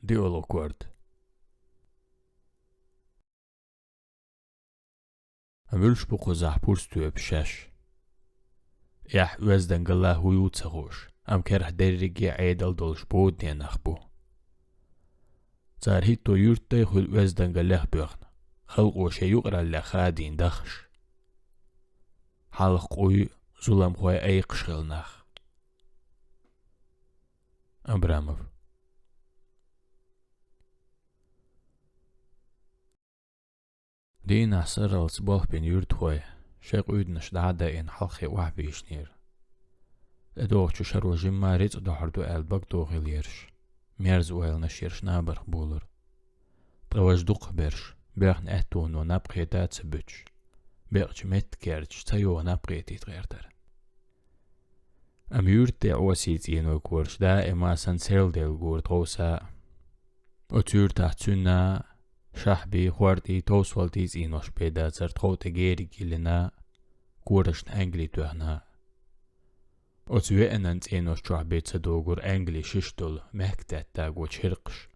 ديولو كورد أملش بقو زحبورستو بشاش يح وزدن قلا هو تسغوش أم كره درجي عيدل دولش بودني نخبو صار هيتو يورتي خل وزدن قلاه بيغن خلقو شيوغرا لخادين دخش حلق قوي ظلم خوي أي قشغل نخ أبراموف دين أحسر الصباح بين يورت خوي شيق ويدنش دعدا إن حلقي وحبيش نير ادوغ شروع جمع ريت دحردو البك دوغل يرش ميرز ويل نشيرش نابر بولر طواج دوق برش بيغن اتون ونبقي دات سبتش بيغج مت كيرج تيو نبقي تيتغيرتر أم يورت عوسيت ينو كورش دائما سنسيل ديل غور توسا أتور تحتنا شحبي خوارتي توسوال تيز إنوش بيدا زرتخو تغيري جيلنا كورشن أنجلي توهنا أتوى أننت إنوش شحبي تدوغور أنجلي ششتول مهكتات تاغو تشرقش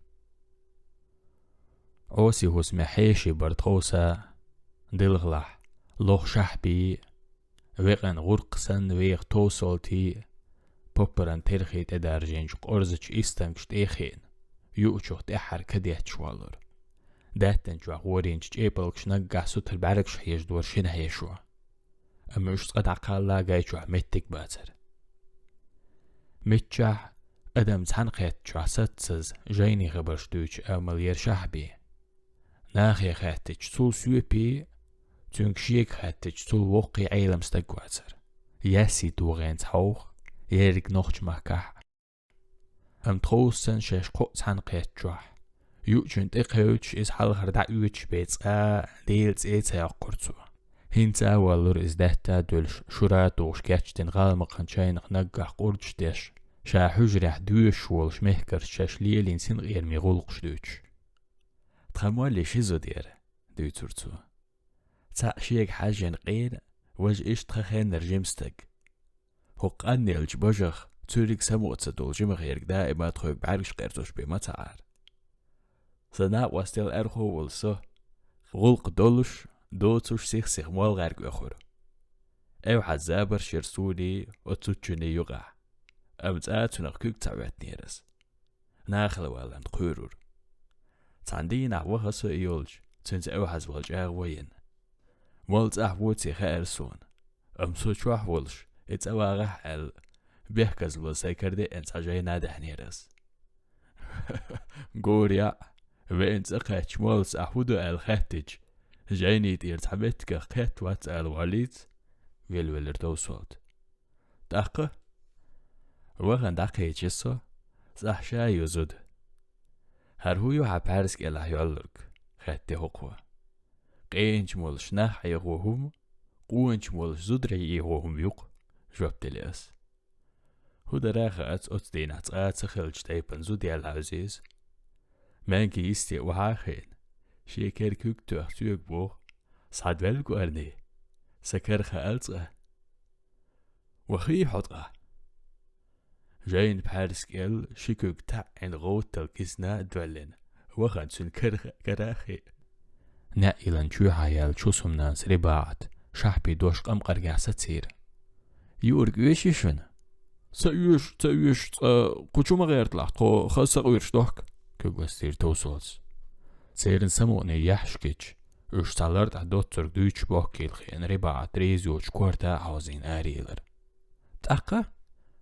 عوسي هوس محيشي برتخوسا دلغلح لوخ شحبي ويغن غرقسن ويغ توسولتي بوبران ترخيت ادارجينج قرزج إستنكشت إيخين يوچوخ تحر كديت شوالر داتن جوا غورينج جيبلكش نقع سوتر باركش هيش دور شين هيشوا أما يشت قد عقالا غايشوا متك باتر متشاح أدم تحنقيت جوا ستسز جيني غبرش دوش أمال يرشحبي ناخي خاتج طول سويبي تونك شيك خاتج طول وقي عيلم ستقواتر ياسي دوغين تحوخ يرق نوخج مكاح أم تخوصن شاش قوت تحنقيت جوح يوجن تقهوش إز حلقر دعوش بيتس ديلز إيتا يقرتو هنتا والور إز دهتا دولش شرات وش كاتشتن غالمقن شاينق نقع قرج ديش شا حجرح دوش والش مهكر شاش ليلين سن غير ميغولقش دوش تخموالي شيزو دير دو تورتو تا شيك حاجين غير وج إيش تخخين نرجمستك هوق أني الجبجخ توريك سموت سدول جمغ يرك دائما تخوك بعرش قيرتوش بما تعار سناء واستيل أرخو والسو غلق دولش دوتوش سيخ موال غارق أخور أو حزابر شرسولي وتوتشوني يغع أمتآتو نقوك تعوات نيرس ناخل والان قيرور تاندين أحوخ سو إيولج تنز أو حزوالج أغوين والت أحوتي خيرسون أمسو شواح ولش إت أواغح ال بيحكز لو سيكردي انت جاينا دحنيرس قوريا وانت اقاتش مولس أحودو الخاتج جايني تيرت حبتك قات وات الواليد ويلولر دوسوت داقه وغن داقه جسو صح شاي يزود هرهويو حبارسك إلا يولرك خاتي هقوة قينج مولش ناح يغوهم قوانج مولش زدري يغوهم يوق جواب تلياس هو دراغة أتدين أتغات خلج تايبن زودي العزيز مانكي يستي وحاخين شيكر كوك تأختيوك بوغ صعد والكو أرني سكرخة ألتغة وخي حطغة جاين بحارسك إل شيكوك تعين غوت تلقسنا دولين وخان سن كراخي نائلا شو حيال شو سمناس رباعت شحبي دوش قم قرقع ستسير يورق ويشيشن سأيوش قوشوما غيرت لحقو خاصة غيرش دوك كوغوستير توسوز سيرن سموني يحشكيش اشتالرت عدوتر دوش بوكي الخين رباعت ريزيوش كورتا عوزين آريلر تاقا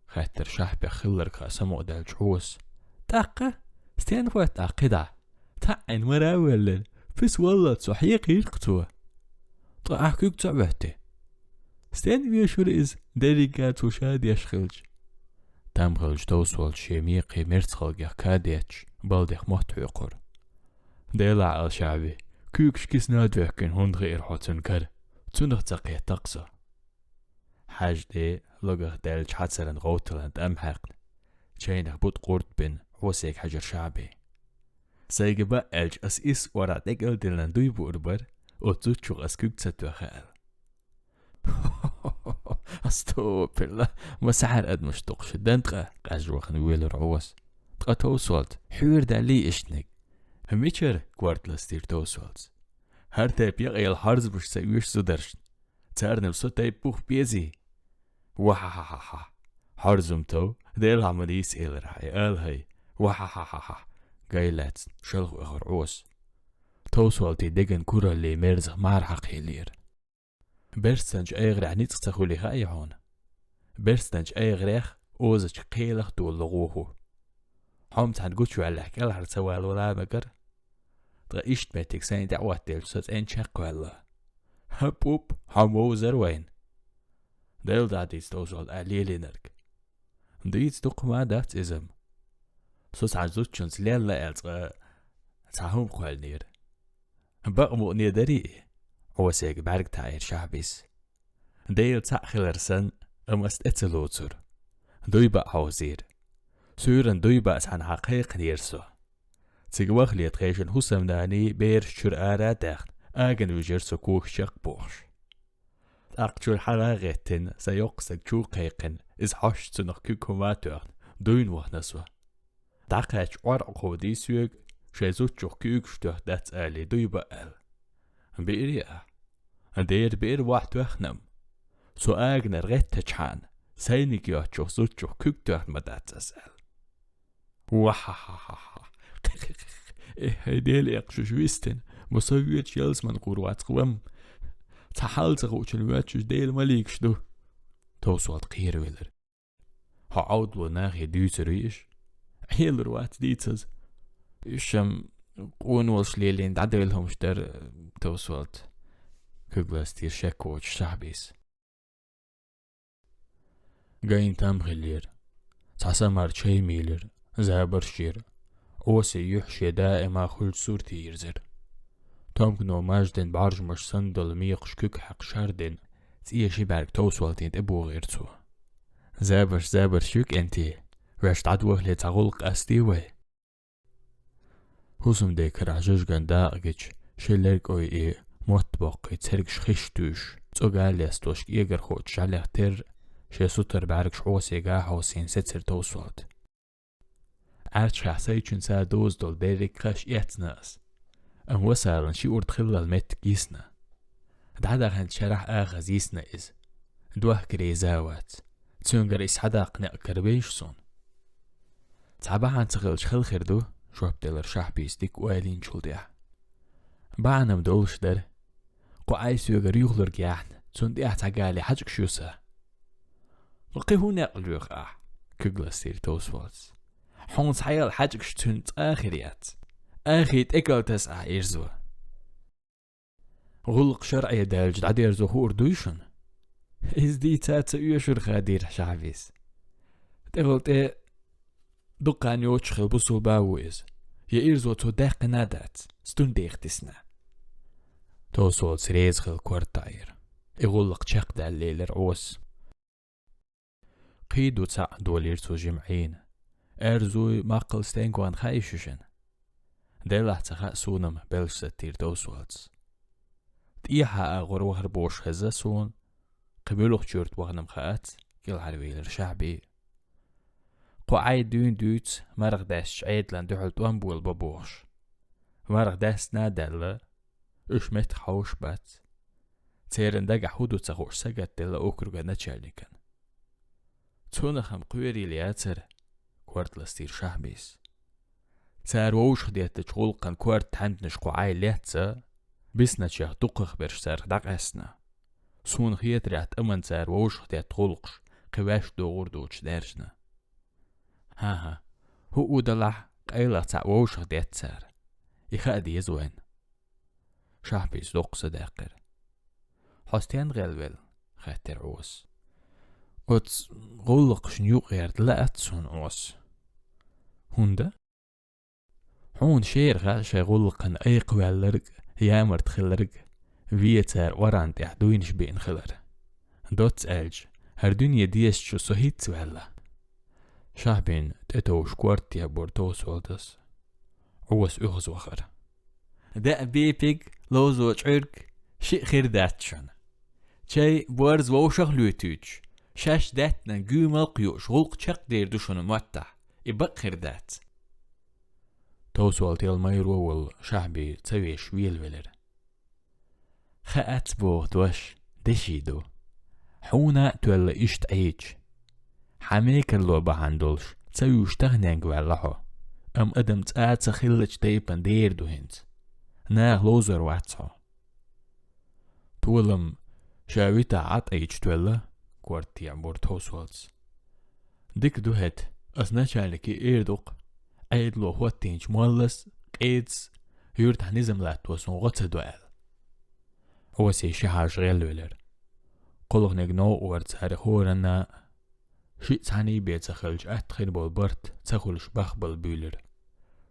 خاطر شحبي خلر كاسمو دال جحوس تاقا ستين فوات تاقدا تاعين مراولل فيس والله تصحيق يلقتوه طاح كوك تعبهتي ستين بيشور إز داريقات وشاد يشخلج تامخلج توسول شيميقي مرتخلق كاديتش بالديخ محتو يقر ديلا الشعبي كوكش كيس نادوكين هون غير حوتن كر تنغ تقيه تقصى حاج دي لغه دالج حتسرن غوتلند أمحق جاينه بود قرد بن حوسيك حجر شعبي سيجبا ألج أس ورا تقل دلن دوي بوربر وتوتشوغ أسكوك تتوخال أستوبر لا مسحر أد مشتوقش دانتغا قاجوخن ويلر عوس دقة توصلت حوير دا لي إشنك هميشر كوارتلستير توصلت هر تايب يغيل حارز بش سيوش سودرشن تارنم سو تايب بوخ بيزي وححححح حارزم تو ديل عملي سيل رحي هاي وححححح قايلات شلغو اغرعوس توصلتي ديگن كورا اللي مرزغ مارحق هيلير برستنج ايغر عنيت تخولي غاي هون برستنج ايغريخ اوزج قيلخ دول لغوهو حمت هنقوشو على حكال هر سوال ولا مقر تغيشت ميتك سين دعوات ديل سوز ان شاق والله هبوب حمو زروين ديل داديز توصل عليلي نرك ديز دوق دات ازم سوز عزوتشنز ليلا الزغ تعهم قوال نير بقمو نيدري هو سيق بارك تاير شعبيس ديل تاخلرسن امست اتلوتر دويبا حوزير سورن دويبا عن حقيق نيرسو تيقواخ ليتغيشن حسام ناني بير شرعارا داخل اغن وجرسو كوخ شاق بوش اقجول حراغتن سيوقسك شو قيقن از حوش تنخ كوكوماتوغن دوين وحنسوا داقاش ورقو دي سيوغ شايزوت جوخ كوكشتوغ دات آلي دويبا آل بيريا دير بير واحد وخنم سو اغن رغت تجحان سينيك يوتشوخ زوت جوخ كوكتوغ مدات اسال وححححح إيه ديل يقشوش ويستن مسويت يلز من قروات قوام تحال تغوش الواتشوش ديل مليكش دو توصوات قير ويلر هعود وناغي ديوتر ريش حيل روات ديتز إشم قون والشليلين دعدلهم شتر توصوات كغلاستير شاكوش شعبيس قاين تام غلير تحسمار شي ميلر زابر شير اوسي يحشي دائما خل صورتي يرزر تامكنو ماجدن بعرج مش صندل ميقش كوك حق شاردن تيشي بارك توصلتين ابو غيرتو زابر شوك انتي راش تعدوه لتغلق استيوه حسم ديكر عجوش غنداقج شلرق اوي ايه مطبق ترقش خشتوش تقال يستوش يقر خوت شاليغ تر شي سوتر بارك شعوسي غاحوسين ستر توصلت عرش حسيتشن سا دوز دول بيرك خش يتناس ام وسارن شي ورد خلال مت جيسنا دعدا خان شرح اخز يسنا از دوه كريزاوات تسونجر اس حداق نأكر بيشسون تعبا عن تغلش خل خردو شواب دلر شحبيس ديك والين شلديح باعنا مدولش در قو عايسو يغر يغلر جيحن تسون ديح تاقالي حاجك شوسا لقي هنا قلوغ كغلاستير توسوالز حونس حيال حاجك شتونت آخريات آخيت اكل تسعى إيرزو غلق شرعي دالج عدير زهور دويشن إز دي تاتا يوشر خادير شعبيس تغلط ايه دقان يوتشخل بسو باويز يا إيرزو تو داق نادات ستون ديخ تسنا توصول سريزخل كورتاير يغلق شاق دالليل رعوس قيدو تسع دوليرتو جمعين ارزوي ماقل ستينكوان خايششن ديلح تخاء سونم بلش ستير توسوالتس تيحا اغروهر بوش خزاسون قبلوخ جورت وغنم خاات كيل حلويلر شعبي قو عايد دون دوت مرغ داش عيد لان دحلت وانبول ببوش مرغ داس نادل اش مت حوش بات تيرن داقع حودو تغوش ساقات دل اوكروغا نتشاليكن تونخم قويري لياتر كوارت لستير شعبيس تار ووش ديت تشغلقن كوارت حندنش قوعاي ليتسا بسنا تشيخ دقخ برش سار داق اسنا سون خيات ريات امن تار ووش ديت تغلقش قواش دوغور دوش دارجنا ها هو دلح قيلة تا ووش ديت تار يخادي يزوين شعبيس دوق صداقر حستين غلول خاتر عوس وتس غلق شنيوق غيرت لأت سون عوس هوندا حون شير غاشا غلقن اي قوالرق يامر تخلرق فيتار وران تحدوين شبين خلر دوت ألج هر دنيا ديش شو سهيت سوهلا شعبين تتوش كوارتيا بورتوس والدس عوس اغز وخر دا بيبيق لوزو عرق شي خير داتشن شي بورز ووشغ لوتوج شاش داتنا قوم القيوش غلق شق دير دوشون موتح يبق خير دات توصلت الميرو والشعبي تسويش ويلولر خأت بوغ دوش دشيدو حونا تول إشت عيج حميك اللوبة عندولش تسويش تغنينج واللحو أدم تآت سخلج ديبان ديردو هنت ناغ لوزر واتسو تولم شاويتا عط عيج تولا كورتي عبور توصلت ديك دوهت أسناشالكي إيردوق عيد لو هو تينش مولس قيدس يورتح نزم لات وسن غطس دوال هو سيشي حاج غير لولر قلغ نجنو ورد ساري خورنا شي تاني بيت سخلج أتخير بالبرت تخلش بخبل بيلر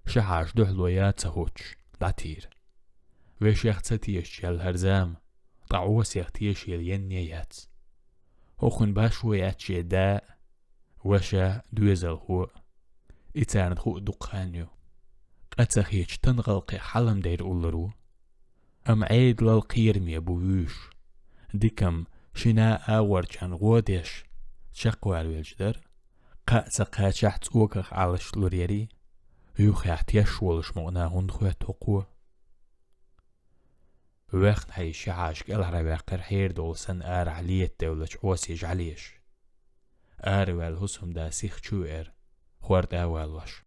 شحاج دحلويات سخوش داتير ويش يختيش يال هرزام طعوس يختيش يال ينيات هوخن باشويات شي داء وشا دويزل هو إتارن خو دقانيو أتخيش تنغلقي حلم دير أولرو أم عيد للقيرمي بويش ديكم شنا آور كان غوديش شقوال ويلجدر قاعدة قاشحت اوكخ علش لوريري يوخي احتياش ولش مغنا هندخوة تقوى وقت هاي شعاش قلع رواقر حير دولسن آر علية دولش عوسيج عليش آر والهسهم دا سيخ شوئر خوارد آوالوش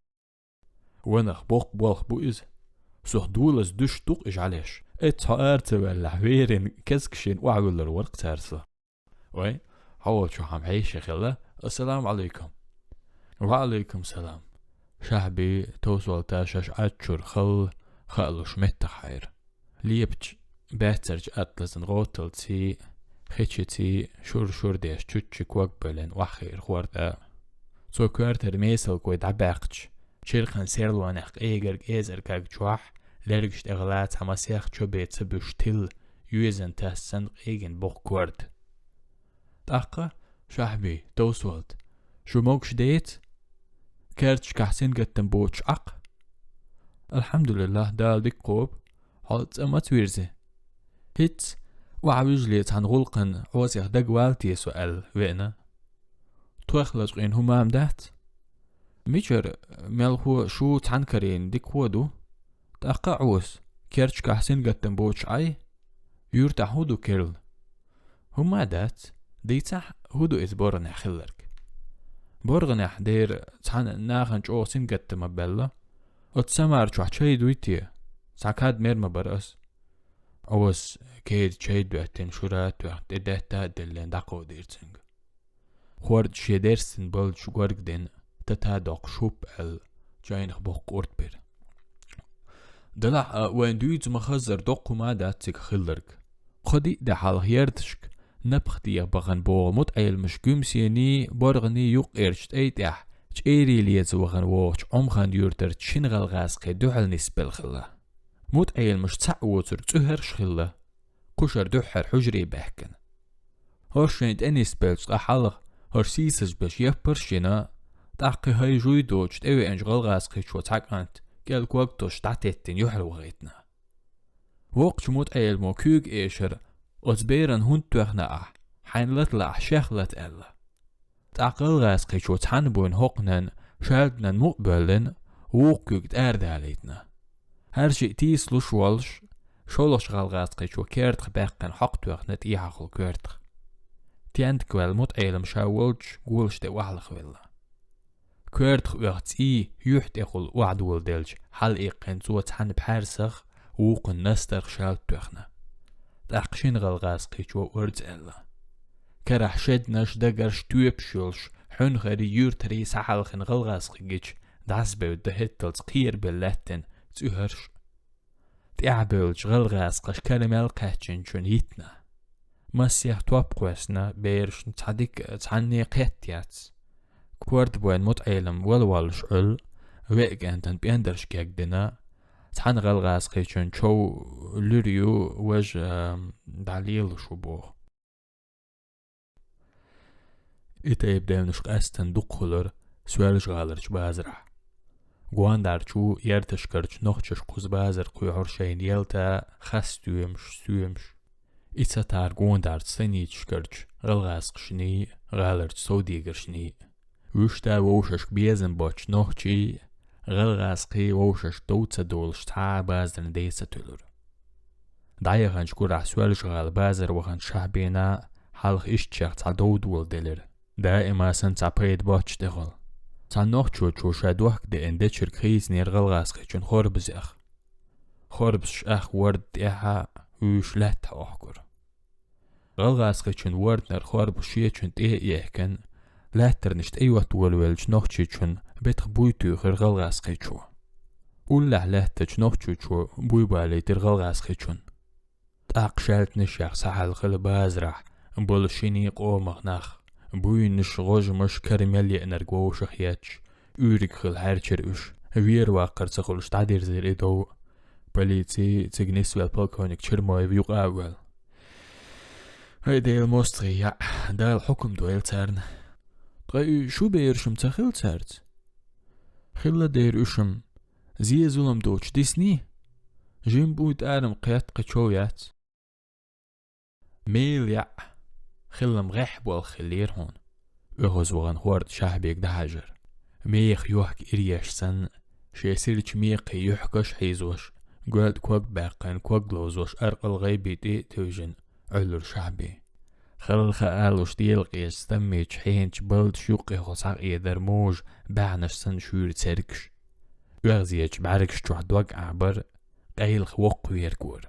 ونخ بوخ بوئز سوخ دولس دش دوق إج عليش اتها آرت والحويرين كسكشين وعقلر ورق تارسل وي حول شو حم عيشي خلا السلام عليكم وعليكم سلام شعبي توصل تاشاش أتشور خلوش متخير ليبج باترج أتلسن غوتل تي خيتشي شور ديش تشتشي كوكبلن وخير خواردا سو كوارتر ميسل كوي دعباقش شيرخن سيرلوانخ ايجر ايزر كاك جواح لرجشت اغلات هماسيخ چو بيت سبوش تل يوزن تاسن ايجن بوخ كوارد تاقا شعبي توصلت شو موكش ديت كارتش كحسين قتن بوش عق الحمد لله دال ديك قوب حالت امات ويرزي هيت وعبجليت عن غلقن عوزيخ دقوالتي سؤال وينا توخلج غين همام دات ميجر ملهو شو تعنكرين ديك ودو تاقا عوز كارتش كحسين قتن بوش عي يورتا هودو كيرل هما دات ديتح هودو إز بورنح خلرك بورغنح دير تحن ناخن جو سنقت مبلا اتسمار جو حشي دويتي ساكاد مير مبرس اوس كيد شي دواتين شورات وقت اداتا دلين داقو ديرتنگ خورد شي ديرسن بول شوغورگ دين تتادوق شوب ال جاينخ بوق قورت بير دلع وين دويت مخزر دوقو ما داتسك خلرك خدي دا حال هيردشك نبختي بغن بول مت ايل مش گمسيني بورغني يوق ارشت ايتح چيري ليز وغن ووش عمخان يورتر چينغل غاسقي دوحل نسبل خلا مت ايل مش تعوتر تهرش خلا كشر دوحر حجري بحكن هرشنت انسبلش حالغ هرسيسج بش يبرشنا تاقي هاي جوي دوش تاوي انجغل غاسقي شو تاقانت قال كوكتوش تعتتين يحر وغيتنا وقت مت ايل مو كوك ايشر أتبيرن هون توخنا حين لطلع شخلت ألا تعقل غاسقي شو تحنبون هقنن شالدنا مقبلن ووقيق تارد عليتنا هر شيء تيسلوش والش شولش غال غاسقي شو كيرتخ باقن حق توخنا تيحقل كيرتخ تياندك والموت ايلم شاولش قولش دي وحلخ ولا كيرتخ وقت يحت اقل وعد ولدلش حال ايقن زو تحن بحارسخ ووقن نسترخ شالد توخنا تاقشين غالغاسقي شو ورد ألا كرح شد ناش دقرش تويب شولش حن غري يورتري سحالخن غالغاسقي جيش دعسبه ودهتلز قير باللاتن تهرش تعبولش غالغاسقش كلمة القاتشن شون هيتنا مسيح توابقوسنا بيرش تصدق تعني قيتيات كورد بوين متعلم والوالش عل ويقانتن بيندرش كيكدنا تحن غالغاسقي شون شو لوريو وج دليل شو بوه إتا يبدأ نشق أستن دقلر سوالش غالرش بازرح قوان دارچو يرتشكرش نخشش قوز بازر قوي عرشين يلتا خس سويمش إتا تار قوان دارت سنيتشكرش غالغاسقشني غالرش سوديگرشني وشتا ووشش بيزن بوش نخشي غلغاسقي ووشش دوتsa دولش تا بازرن ديسا تلور دايا غنش كورا سوالش غال بازر وغن شعبينا حلق إشتشاق تا دول دلر دائما سن تا بيد باتش دغل تا نوخشو چو شادوحك دي اندتشر كريز نير غلغاسقي چون خوربز اخ خوربش اخ ورد احا ويش لاتها احكر غلغاسقي چون ورد نر خوربشيه چون يحكن لاتر نشت ايوات ولولج نوخشي چون بيتخ بويتو غير غلغاسقي چو اولا لاتج نوخشو چو بوي بالي تر غلغاسقي چون تاق شالت نشاق سحل خل بازرح بولشيني قومغ نخ بوي نش غوج مش كرمالي انرگو شخياتش اوريك خل هرچر اش وير واقر تخلش تعدير زير ايدو بليتي تجنيس والبالكونيك چرماي ويوق اول هاي ديل موستري يا دا الحكم دويل تارن طيب شو بيرشم تخيل تارت خلا دير اشم زي ظلم دوش ديسني جيم بويت ارم قيات قشويات ميل يا خلم غيح والخلير هون اغز وغن خورد شعبيك دهاجر ميخ يوحك ارياش سن شيسيرش ميق يحكش حيزوش قولد كوك باقين كوك لوزوش ارقل غيبي دي توجن علور شعبي خلل خالوش ديل قيس تميج حينش بلد شوقي خصاق ايدر موج بعنش سن شور تركش اغزيج بعركش جوحد وق عبر قيل خوق ويركور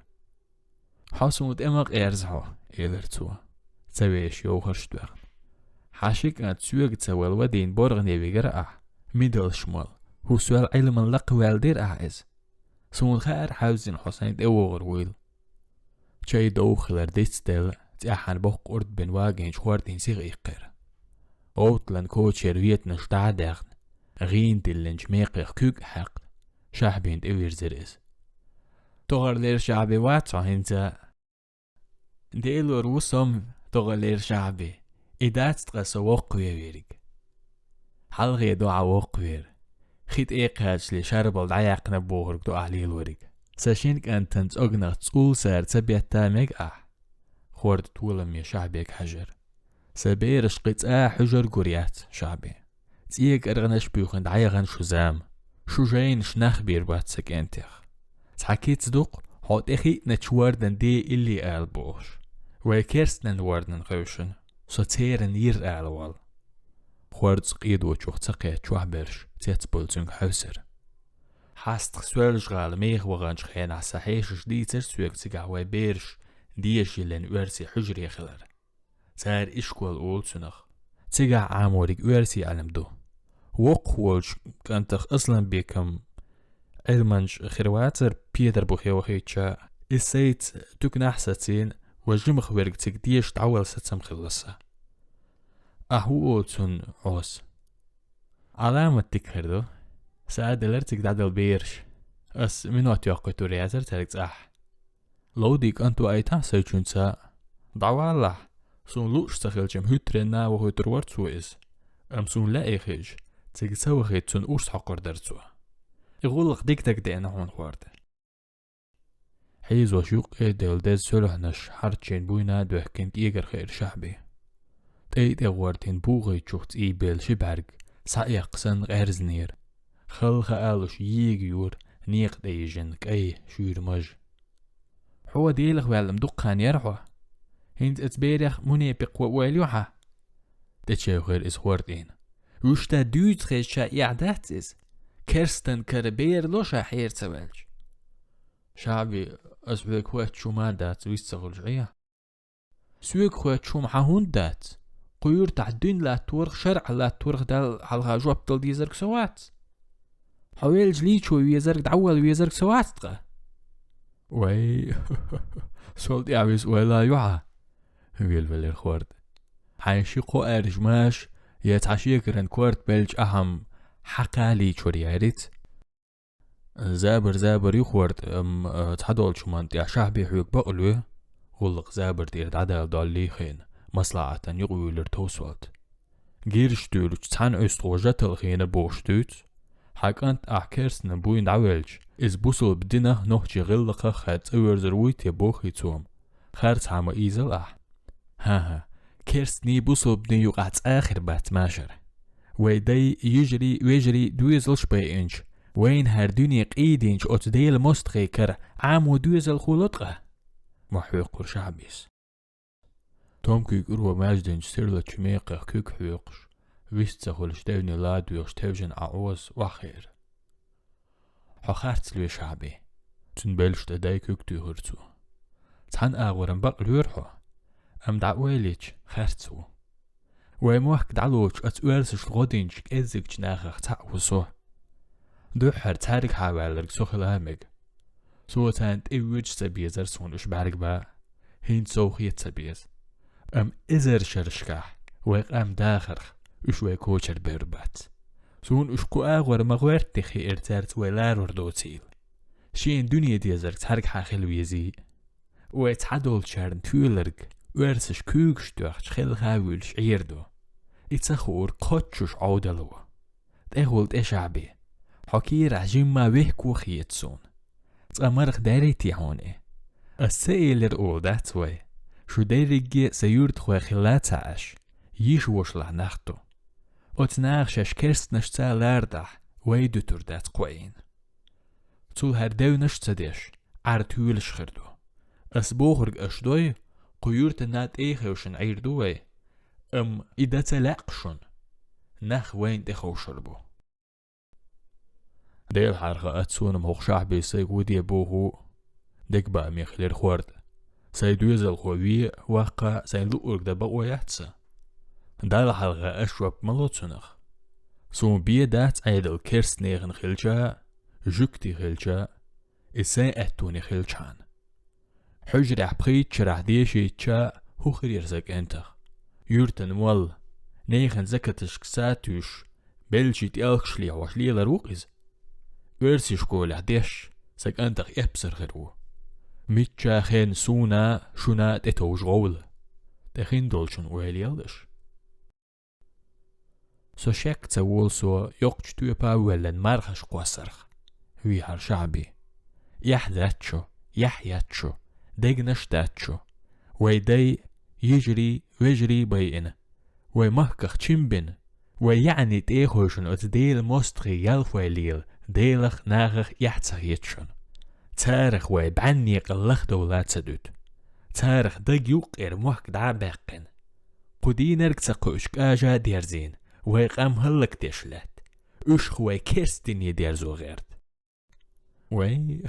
حاسمود امق ارزحو ايدر توا تسويش يوخرش دوغن حاشيك ان تسويق تسوال ودين بورغن يبيقر ميدل شمال هو سوال علم اللق والدير اعز سون خير حوزين حسين دوغر ويل شاي دوخلر ديستل تأحن بوق قرد بن واجين شواردين سيغ إيقر أوتلن كوتشير ويت نشتع داغن غين دلنج ميقيق كوك حق شعبين دوير زرز تغر لير شعبي واتسا هنزا ديلور وصم تغر لير شعبي إدات تغسا وقوية ويرك حلغي دعا وقوير خيت إيقاج لي شاربال دعاقنا بوغرك دعا ليلورك ساشينك أنتنز أغنق تقول سار تبيت تاميك خورد طولم يا شعبيك حجر سبيرش قيت حجر قريات شعبي تيك ارغنش بيوخن دعيغن شزام شو جاين شناخ بيربات سكنتيخ تحكيت صدق حوت اخي نتشواردن دي اللي قال بوش ويكيرستن واردن غوشن سوتيرن ير قالوال خورد سقيد وچوخ تقيت شوح برش تيت بولتنگ حوسر حاست خسوالش غال ميخ وغانش خين عساحيش ديتر سويق تقعوي بيرش ديش يلن وارسي حجري خلر سار إشكوال أول سنخ تقع عاموريك وارسي علم دو وقوالش كانتخ أصلا بيكم علمانش خرواتر بيدر بوخي وخيتشا السيت تكنح ستين وجمخ ورق تقديش تعوال ستسم خلصة أهو أول سن عوز علامة تكهردو سعد الارتك دعدل بيرش أس منوات يوقي تورياتر تلك لو ديك أنتو أيتا سيجونسا دعوا الله سون لوش تخيلجم هترنا وهتر ورتسو إز سون لا إيخيج تيجسا وخيت سون أوش حقر درتسو يغولق ديك تك دينا هون خوارد حيز وشوق إيديل ديز سلوهنش حارتشين بوينا دوحكين إيجر خير شعبي تيد إغوارتين بوغي تشوخت إيبيل شبهرق سايق سن غير زنير خلخ آلوش ييجيور نيق ديجن كأي شوير مج هو ديلغ وعلم دقان يرحوه هند اتبيرخ مني بقوة واليوحة دتشي غير إسوارتين وشتا دوت خيشا إعدات إز كرستن كربير لوشا حير سوالج شعبي أسبيك خوات شو ما دات ويستغل جعية سويك خوات شو محاهون دات قيور تعدين لا تورخ شرع لا تورخ دال حلغا جواب دل ديزرك سوات حويلج ليشو ويزرك دعوال ويزرك سوات تغا وي سولت يعويز ولا يوعى ويلفل الخورد حيشيقو أرجماش يتعشيكرن كورد بلج أهم حقالي شورياريت زابر يخورد تحدول شمان تيا شعبي حيوك بقلوه غلق زابر دير عدال دالي خين مصلعة يغويلر توسوات جيرش دولج تحن أستغوجات الخين بوشتوت حاكانت أحكرسن بوين دعوالج إز بوصل بدنا نوحجي غلقة خات أور زرويت يبوخي توم خارت عما إيزل ها كيرسني بوصل بدنا يوقعت آخر بات ماشر ويدي يجري ويجري دويزل شبي إنش وين هردوني قيدينش أتديل مستغي كر عام ودوز الخلطقة محوقر شعبيس توم كيك إروا ماجدنج سيرلا تشميقه كيك حوقش ويستخل شتوني لاد ويشتوجن أعوز وخير حخارت لوي شعبي تنبلش تداي كيك تيهرتو تحن أغورن بق لورحو أم دعواليش خارتو ويموحك دعلوش أتوارسش الغدينش كإزيك جناخخ تعوزو دوحر تارك حوالرك سوخل هامك سو تانت إيوج سبيزر سونش بارك با هين سوخيت سبيز أم إزر شرشكح ويق أم داخرخ وشوي كوشر بربات سون اشكو آغور مغوارت تخي ارتارت ويلار وردوتيل شين دنيا ديزرك تارك حاخل ويزي ويتحدول شارن تولرك ويرسش كوكش دوخش خيل غاولش عيردو اتسخور قوتشوش عودلو تأغولت إشعبي حكير عجيم ما ويحكو خيتسون تأمرخ داريتي هوني السائل رؤول داتوي شو داريجي سيورت خواه خلات عاش يشوش لعناختو وتناغشش كرست نشتا لاردح ويدو تردات قوين تول هردو نشتدش عرتولش خردو أسبوخرق أشدوي قيورت نات إيخوشن عيردوي إذا تلاقشن نخ وين تخوشربو ديل حرقة أتسون مخ شعبي سيقودي بوهو ديك بقى ميخلير خورد سيدويز الخووية واقع سيلوقرق دبقوا يحتسا دال حلقة أشوب ملوتسونخ سون بيدات عيدل كيرست نيغن خلجا جوكتي خلجا إسان أتوني خلجان حجر أحبخيت شرح ديشي تشا هو خرير زك انتخ يورتن مول نيغن زكتش كساتوش بلشي تيالكش ليه وشليه لروقز ورسي شكول عديش زك انتخ يبسر غيرو ميتشا خين سونا شونا تتوش غول تخين دولشن ويليالدش سو شك تسوول سو يوقش تويبا ولن مرخش قوسرخ ويهر شعبي يحذاتشو يحياتشو ديجنشتاتشو ويدي يجري ويجري بيئن ويمهكخ تشمبن ويعني تيخوشن اتديل مستغي يالفويليل ديلخ ناغخ يحتسغيتشن تارخ ويبعني قلخ دولات سدود تارخ دق يوقير موحك دعباقن قدينرك تسقوشك آجا ديرزين ويقام هلك تشلات اش وي كيرستين يدير زو غيرت وي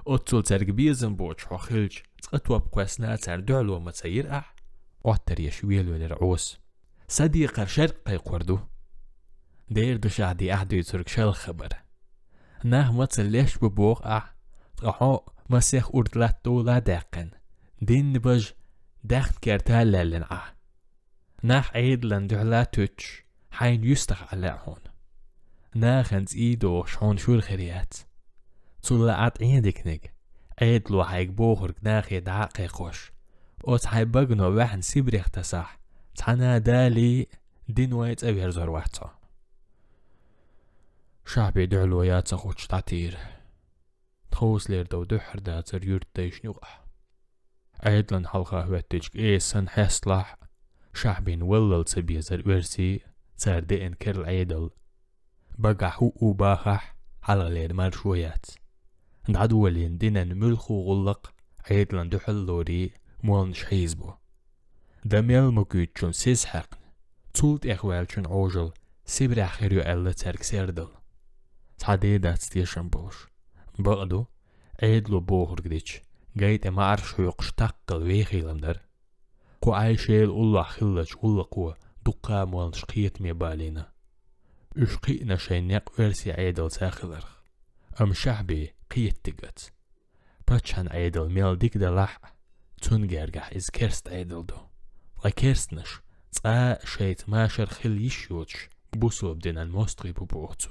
أطول ترقبيزن بوش حخلج تقطوب قواسنا تردعلو متسير أح أطر يشويل ولرعوس صديق الشرق يقوردو دير دو شعدي أحدو يترك شال خبر ناه متسليش ببوغ أح تقحو مسيخ أردلاتو لا داقن دين نبج داخن كارتال لالنعه ناح عيد لندعلاتوش حين يستخ على هون ناخنز إيدو شحون شو الخريات تولعات عيدك نج عيد لو حيك بوخرك ناخي دعاقي خوش اوت حي بغنو واحن سيبريخ تساح تحنا دالي دين وايت اوير زور واحتو شعبي دعلو يات سخوش تعتير تخوص لير دو دحر داتر يورت دايش نوغح عيد لن حلقة هواتيجك ايسان حيصلح شعبين ولل تبيزر ورسي تار دين كرل عيدل بقى حقو باخح حلقة لير مارشويات ندعدو ولين دينان ملخو غلق عيد لن دحل لوري مولنش حيزبو دميل مكويتشون سيس حقن تولت اخوالشون عوجل سيبر اخيريو ألا تارك سيردل تعديدات ستيشن بوش بقدو عيد لو بوخر قديش جايت اما عرشو يقش تقل ويخيلمدر قو عايشيل الله خلج غلقو دقا مولنش قيت ميبالينا اشقينا شينيق ورسي عيدل ساخلرخ ام شعبي قيت تقت باتشان عيدل ميل ديك دلح تنجرجح إز كيرست عيدل دو لا كيرستنش تسا شيت ماشر خل يشيوتش بوسو بدين الموستغي ببوغتو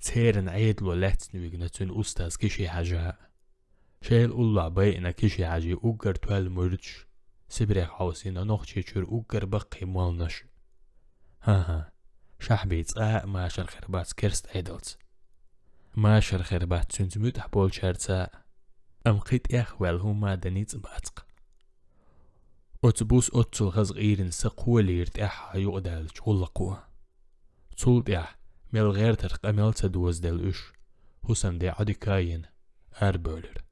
تيرن عيدلو لاتن ويجنتون أستاذ كشي حاجة شيل الله باينا كشي حاجة اوغر توال مرج سبريخ حوسينا نوخشي چور اوغر بقي مولنش ها شعبي تسا ماشر خربات كيرست عيدلت ماشر خربات سنزموت حبول شارتا ام قيت اخوال هما دانيت باتق اتبوس اتل غزغيرن سقوة ليرت احا يقدال جغلقوه تولد اح Mel غير ترق أمل تدوز دل إش. حسام دي عادي كاين. بولر.